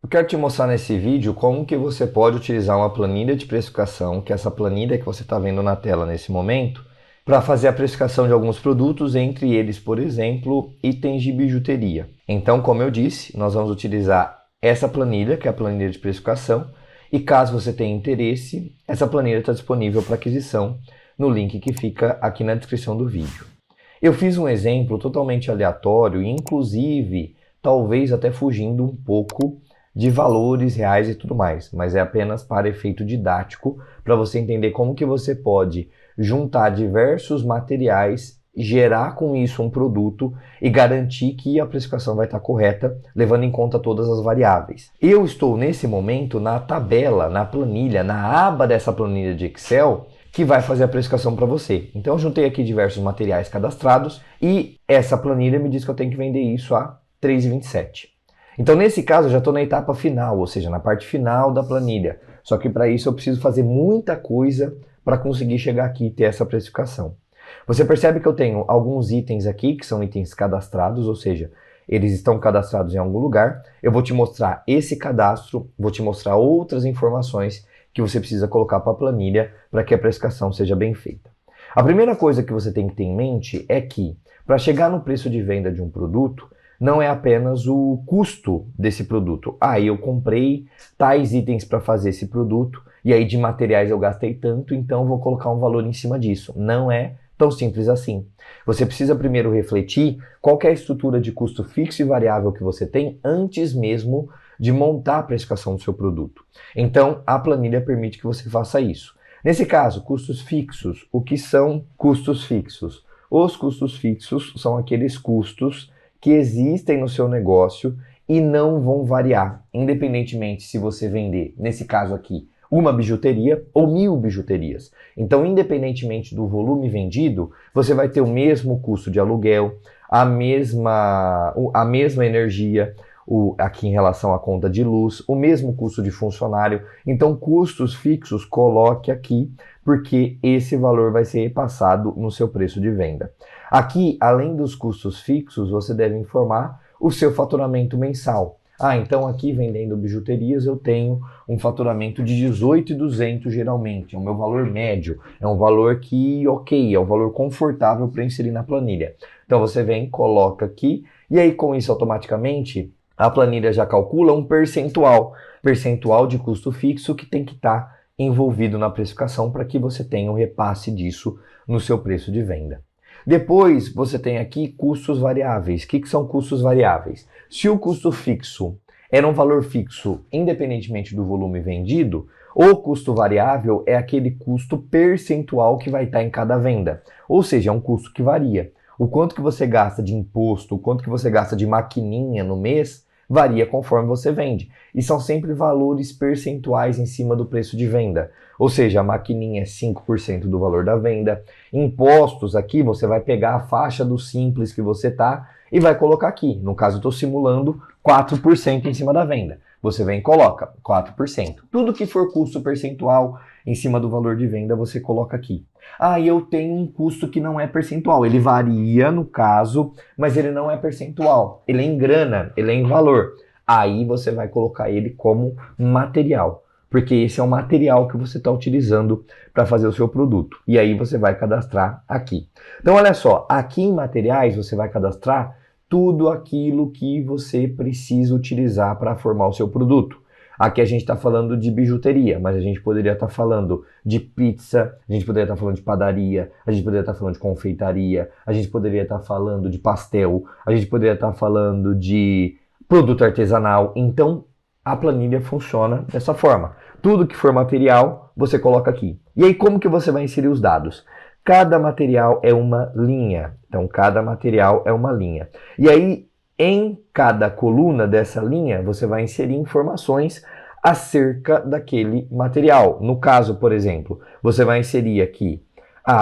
Eu quero te mostrar nesse vídeo como que você pode utilizar uma planilha de precificação, que é essa planilha que você está vendo na tela nesse momento, para fazer a precificação de alguns produtos, entre eles, por exemplo, itens de bijuteria. Então, como eu disse, nós vamos utilizar essa planilha, que é a planilha de precificação, e caso você tenha interesse, essa planilha está disponível para aquisição no link que fica aqui na descrição do vídeo. Eu fiz um exemplo totalmente aleatório, inclusive, talvez até fugindo um pouco de valores reais e tudo mais, mas é apenas para efeito didático, para você entender como que você pode juntar diversos materiais, gerar com isso um produto e garantir que a precificação vai estar correta, levando em conta todas as variáveis. Eu estou nesse momento na tabela, na planilha, na aba dessa planilha de Excel, que vai fazer a precificação para você. Então eu juntei aqui diversos materiais cadastrados e essa planilha me diz que eu tenho que vender isso a R$ 3,27. Então, nesse caso, eu já estou na etapa final, ou seja, na parte final da planilha. Só que para isso eu preciso fazer muita coisa para conseguir chegar aqui e ter essa precificação. Você percebe que eu tenho alguns itens aqui, que são itens cadastrados, ou seja, eles estão cadastrados em algum lugar. Eu vou te mostrar esse cadastro, vou te mostrar outras informações que você precisa colocar para a planilha para que a precificação seja bem feita. A primeira coisa que você tem que ter em mente é que, para chegar no preço de venda de um produto, não é apenas o custo desse produto. Eu comprei tais itens para fazer esse produto e aí de materiais eu gastei tanto, então vou colocar um valor em cima disso. Não é tão simples assim. Você precisa primeiro refletir qual que é a estrutura de custo fixo e variável que você tem antes mesmo de montar a precificação do seu produto. Então, a planilha permite que você faça isso. Nesse caso, custos fixos. O que são custos fixos? Os custos fixos são aqueles custos que existem no seu negócio e não vão variar, independentemente se você vender, nesse caso aqui, uma bijuteria ou 1.000 bijuterias. Então, independentemente do volume vendido, você vai ter o mesmo custo de aluguel, a mesma energia, aqui em relação à conta de luz, o mesmo custo de funcionário. Então, custos fixos, coloque aqui, porque esse valor vai ser repassado no seu preço de venda. Aqui, além dos custos fixos, você deve informar o seu faturamento mensal. Então aqui vendendo bijuterias eu tenho um faturamento de 18.200 geralmente, é o meu valor médio, é um valor que, é um valor confortável para inserir na planilha. Então você vem, coloca aqui, e aí com isso automaticamente a planilha já calcula um percentual de custo fixo que tem que estar envolvido na precificação para que você tenha o repasse disso no seu preço de venda. Depois você tem aqui custos variáveis. O que são custos variáveis? Se o custo fixo era um valor fixo independentemente do volume vendido, o custo variável é aquele custo percentual que vai estar em cada venda. Ou seja, é um custo que varia. O quanto que você gasta de imposto, o quanto que você gasta de maquininha no mês, varia conforme você vende. E são sempre valores percentuais em cima do preço de venda. Ou seja, a maquininha é 5% do valor da venda. Impostos aqui, você vai pegar a faixa do simples que você tá e vai colocar aqui. No caso, eu estou simulando 4% em cima da venda. Você vem e coloca 4%. Tudo que for custo percentual em cima do valor de venda, você coloca aqui. E eu tenho um custo que não é percentual. Ele varia no caso, mas ele não é percentual. Ele é em grana, ele é em valor. Aí você vai colocar ele como material, porque esse é o material que você está utilizando para fazer o seu produto. E aí você vai cadastrar aqui. Então olha só, aqui em materiais você vai cadastrar tudo aquilo que você precisa utilizar para formar o seu produto. Aqui a gente está falando de bijuteria, mas a gente poderia estar falando de pizza, a gente poderia estar falando de padaria, a gente poderia estar falando de confeitaria, a gente poderia estar falando de pastel, a gente poderia estar falando de produto artesanal. Então, a planilha funciona dessa forma. Tudo que for material, você coloca aqui. E aí, como que você vai inserir os dados? Cada material é uma linha. Então, cada material é uma linha. E aí, em cada coluna dessa linha, você vai inserir informações acerca daquele material. No caso, por exemplo, você vai inserir aqui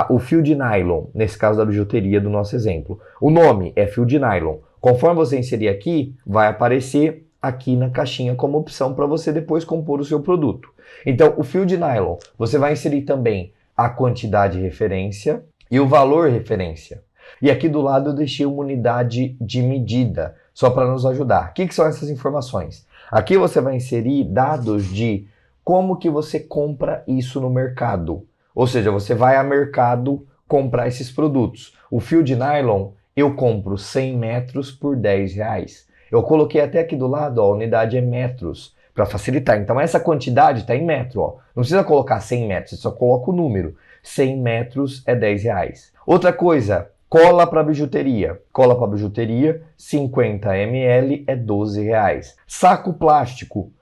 o fio de nylon, nesse caso da bijuteria do nosso exemplo. O nome é fio de nylon. Conforme você inserir aqui, vai aparecer aqui na caixinha como opção para você depois compor o seu produto. Então, o fio de nylon, você vai inserir também a quantidade referência e o valor referência. E aqui do lado eu deixei uma unidade de medida, só para nos ajudar. O que são essas informações? Aqui você vai inserir dados de como que você compra isso no mercado. Ou seja, você vai ao mercado comprar esses produtos. O fio de nylon eu compro 100 metros por R$10. Eu coloquei até aqui do lado, ó, a unidade é metros, para facilitar. Então essa quantidade está em metro. Ó. Não precisa colocar 100 metros, você só coloca o número. 100 metros é R$10. Outra coisa, cola para bijuteria. Cola para bijuteria, 50 ml é R$12. Saco plástico,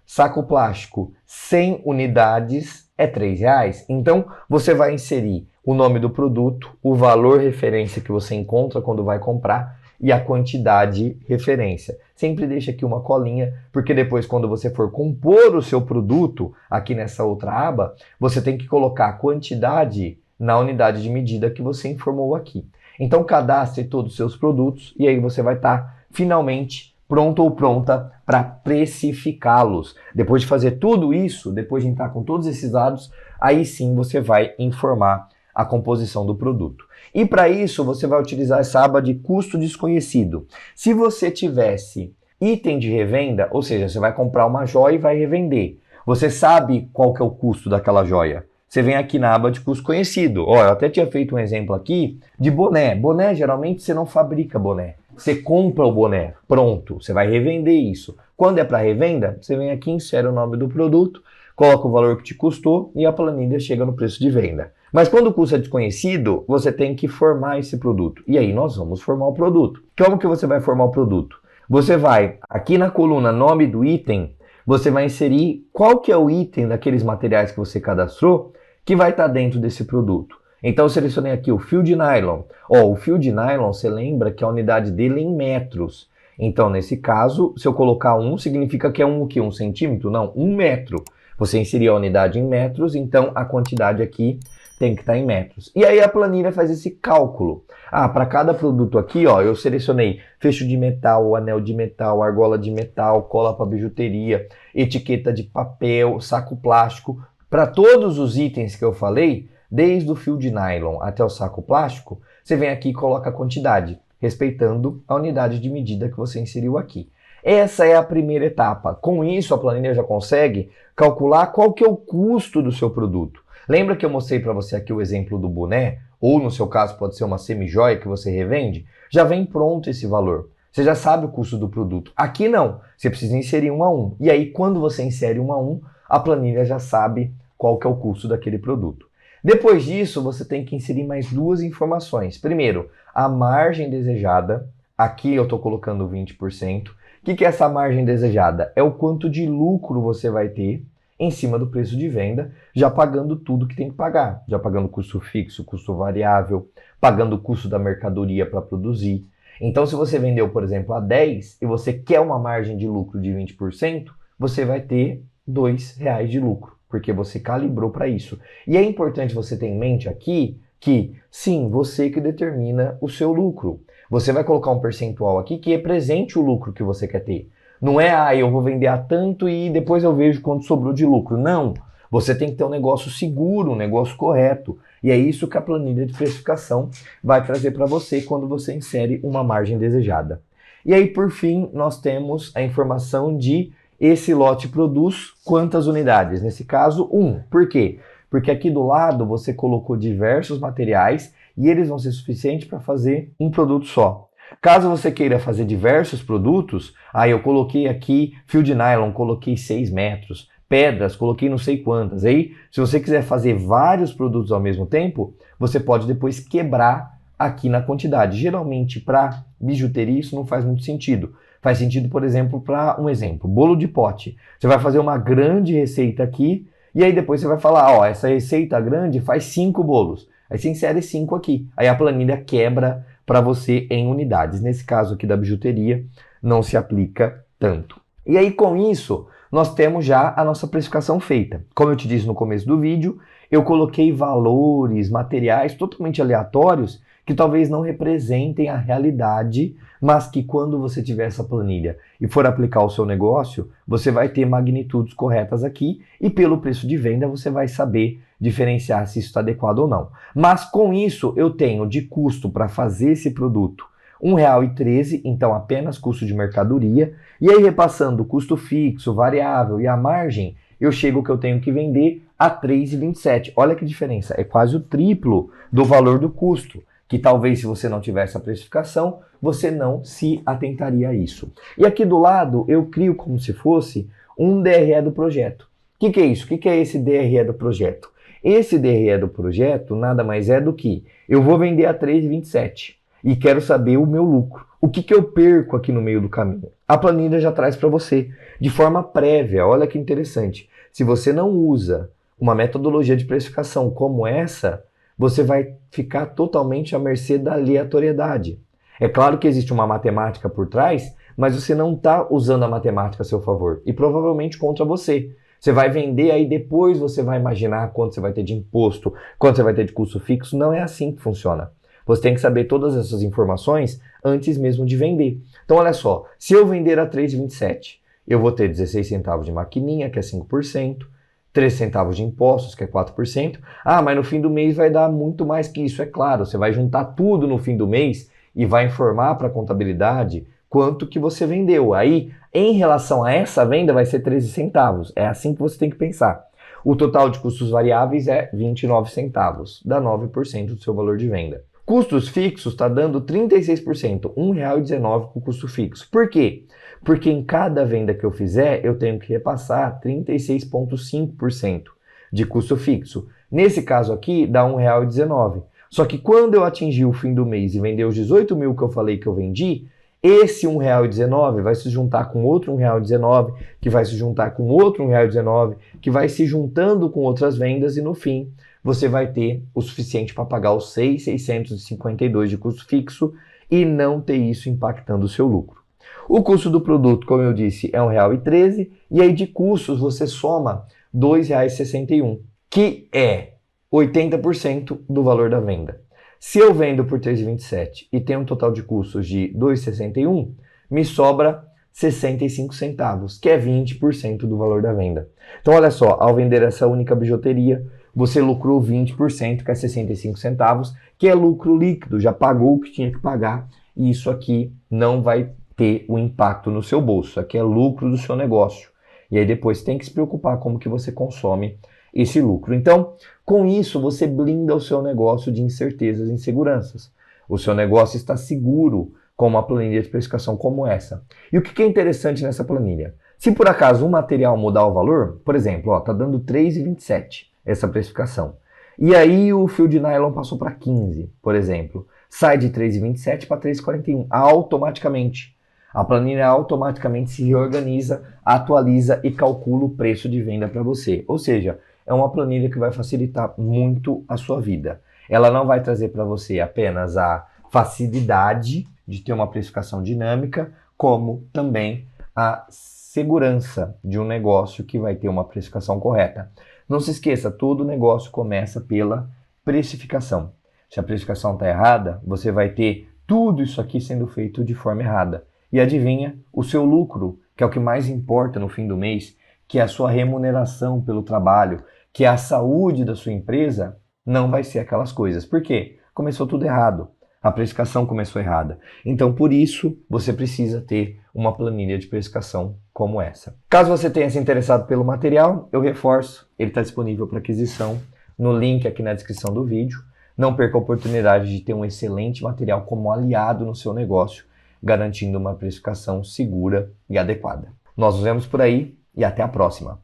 100 unidades é R$3. Então, você vai inserir o nome do produto, o valor referência que você encontra quando vai comprar e a quantidade referência. Sempre deixa aqui uma colinha, porque depois quando você for compor o seu produto, aqui nessa outra aba, você tem que colocar a quantidade na unidade de medida que você informou aqui. Então, cadastre todos os seus produtos e aí você vai estar finalmente pronto ou pronta para precificá-los. Depois de fazer tudo isso, depois de entrar com todos esses dados, aí sim você vai informar a composição do produto. E para isso, você vai utilizar essa aba de custo desconhecido. Se você tivesse item de revenda, ou seja, você vai comprar uma joia e vai revender. Você sabe qual que é o custo daquela joia. Você vem aqui na aba de custo conhecido. Ó, eu até tinha feito um exemplo aqui de boné. Boné, geralmente, você não fabrica boné. Você compra o boné, pronto, você vai revender isso. Quando é para revenda, você vem aqui, insere o nome do produto, coloca o valor que te custou e a planilha chega no preço de venda. Mas quando o custo é desconhecido, você tem que formar esse produto. E aí nós vamos formar o produto. Como que você vai formar o produto? Você vai, aqui na coluna nome do item, você vai inserir qual que é o item daqueles materiais que você cadastrou que vai estar dentro desse produto. Então eu selecionei aqui o fio de nylon. Ó, o fio de nylon, você lembra que a unidade dele é em metros. Então, nesse caso, se eu colocar 1, significa que é o quê? 1 centímetro? Não, 1 metro. Você inseriu a unidade em metros, então a quantidade aqui tem que estar em metros. E aí a planilha faz esse cálculo. Ah, para cada produto aqui, ó, eu selecionei fecho de metal, anel de metal, argola de metal, cola para bijuteria, etiqueta de papel, saco plástico. Para todos os itens que eu falei, desde o fio de nylon até o saco plástico, você vem aqui e coloca a quantidade, respeitando a unidade de medida que você inseriu aqui. Essa é a primeira etapa. Com isso, a planilha já consegue calcular qual que é o custo do seu produto. Lembra que eu mostrei para você aqui o exemplo do boné? Ou no seu caso pode ser uma semi-joia que você revende? Já vem pronto esse valor. Você já sabe o custo do produto. Aqui não. Você precisa inserir 1 a 1. E aí, quando você insere 1 a 1, a planilha já sabe qual que é o custo daquele produto. Depois disso, você tem que inserir mais 2 informações. Primeiro, a margem desejada. Aqui eu estou colocando 20%. O que é essa margem desejada? É o quanto de lucro você vai ter em cima do preço de venda, já pagando tudo que tem que pagar. Já pagando custo fixo, custo variável, pagando o custo da mercadoria para produzir. Então, se você vendeu, por exemplo, a 10 e você quer uma margem de lucro de 20%, você vai ter R$2 de lucro, porque você calibrou para isso. E é importante você ter em mente aqui que, sim, você que determina o seu lucro. Você vai colocar um percentual aqui que represente o lucro que você quer ter. Não é, eu vou vender a tanto e depois eu vejo quanto sobrou de lucro. Não. Você tem que ter um negócio seguro, um negócio correto. E é isso que a planilha de precificação vai trazer para você quando você insere uma margem desejada. E aí, por fim, nós temos a informação de esse lote produz quantas unidades. Nesse caso, 1. Por quê? Porque aqui do lado você colocou diversos materiais e eles vão ser suficientes para fazer um produto só. Caso você queira fazer diversos produtos, aí eu coloquei aqui fio de nylon, coloquei 6 metros, pedras, coloquei não sei quantas. Aí, se você quiser fazer vários produtos ao mesmo tempo, você pode depois quebrar aqui na quantidade. Geralmente, para bijuteria, isso não faz muito sentido. Faz sentido, por exemplo, para um exemplo, bolo de pote. Você vai fazer uma grande receita aqui, e aí depois você vai falar, ó, essa receita grande faz 5 bolos. Aí você insere 5 aqui. Aí a planilha quebra para você em unidades. Nesse caso aqui da bijuteria, não se aplica tanto. E aí com isso, nós temos já a nossa precificação feita. Como eu te disse no começo do vídeo, eu coloquei valores, materiais totalmente aleatórios que talvez não representem a realidade, mas que quando você tiver essa planilha e for aplicar o seu negócio, você vai ter magnitudes corretas aqui e pelo preço de venda você vai saber diferenciar se isso está adequado ou não. Mas com isso eu tenho de custo para fazer esse produto R$ 1,13, então apenas custo de mercadoria. E aí, repassando o custo fixo, variável e a margem, eu chego que eu tenho que vender a R$ 3,27. Olha que diferença, é quase o triplo do valor do custo, que talvez se você não tivesse a precificação, você não se atentaria a isso. E aqui do lado, eu crio como se fosse um DRE do projeto. O que é isso? O que é esse DRE do projeto? Esse DRE do projeto nada mais é do que eu vou vender a R$ 3,27 e quero saber o meu lucro. O que eu perco aqui no meio do caminho? A planilha já traz para você de forma prévia. Olha que interessante. Se você não usa uma metodologia de precificação como essa, você vai ficar totalmente à mercê da aleatoriedade. É claro que existe uma matemática por trás, mas você não está usando a matemática a seu favor e provavelmente contra você. Você vai vender, aí depois você vai imaginar quanto você vai ter de imposto, quanto você vai ter de custo fixo. Não é assim que funciona. Você tem que saber todas essas informações antes mesmo de vender. Então, olha só, se eu vender a R$ 3,27, eu vou ter 16 centavos de maquininha, que é 5%, 3 centavos de impostos, que é 4%. Ah, mas no fim do mês vai dar muito mais que isso, é claro. Você vai juntar tudo no fim do mês e vai informar para a contabilidade quanto que você vendeu. Aí, em relação a essa venda, vai ser 13 centavos. É assim que você tem que pensar. O total de custos variáveis é 29 centavos, dá 9% do seu valor de venda. Custos fixos está dando 36%, R$ 1,19 com o custo fixo. Por quê? Porque em cada venda que eu fizer, eu tenho que repassar 36,5% de custo fixo. Nesse caso aqui, dá R$ 1,19. Só que quando eu atingir o fim do mês e vender os 18 mil que eu falei que eu vendi, esse R$ 1,19 vai se juntar com outro R$ 1,19, que vai se juntar com outro R$ 1,19, que vai se juntando com outras vendas e no fim você vai ter o suficiente para pagar os 6,652 de custo fixo e não ter isso impactando o seu lucro. O custo do produto, como eu disse, é R$ 1,13 e aí de custos você soma R$ 2,61, que é 80% do valor da venda. Se eu vendo por R$ 3,27 e tenho um total de custos de R$ 2,61, me sobra 65 centavos, que é 20% do valor da venda. Então, olha só, ao vender essa única bijuteria, você lucrou 20%, que é 65 centavos, que é lucro líquido, já pagou o que tinha que pagar, e isso aqui não vai ter o impacto no seu bolso, isso aqui é lucro do seu negócio. E aí depois tem que se preocupar como que você consome esse lucro. Então, com isso, você blinda o seu negócio de incertezas e inseguranças. O seu negócio está seguro com uma planilha de precificação como essa. E o que é interessante nessa planilha? Se por acaso um material mudar o valor, por exemplo, está dando R$ 3,27 essa precificação. E aí o fio de nylon passou para 15, por exemplo. Sai de 3,27 para 3,41 automaticamente. A planilha automaticamente se reorganiza, atualiza e calcula o preço de venda para você. Ou seja, é uma planilha que vai facilitar muito a sua vida. Ela não vai trazer para você apenas a facilidade de ter uma precificação dinâmica, como também a segurança de um negócio que vai ter uma precificação correta. Não se esqueça, todo negócio começa pela precificação. Se a precificação está errada, você vai ter tudo isso aqui sendo feito de forma errada. E adivinha, o seu lucro, que é o que mais importa no fim do mês, que é a sua remuneração pelo trabalho, que é a saúde da sua empresa, não vai ser aquelas coisas. Por quê? Começou tudo errado. A precificação começou errada. Então, por isso, você precisa ter uma planilha de precificação como essa. Caso você tenha se interessado pelo material, eu reforço, ele está disponível para aquisição no link aqui na descrição do vídeo. Não perca a oportunidade de ter um excelente material como aliado no seu negócio, garantindo uma precificação segura e adequada. Nós nos vemos por aí e até a próxima.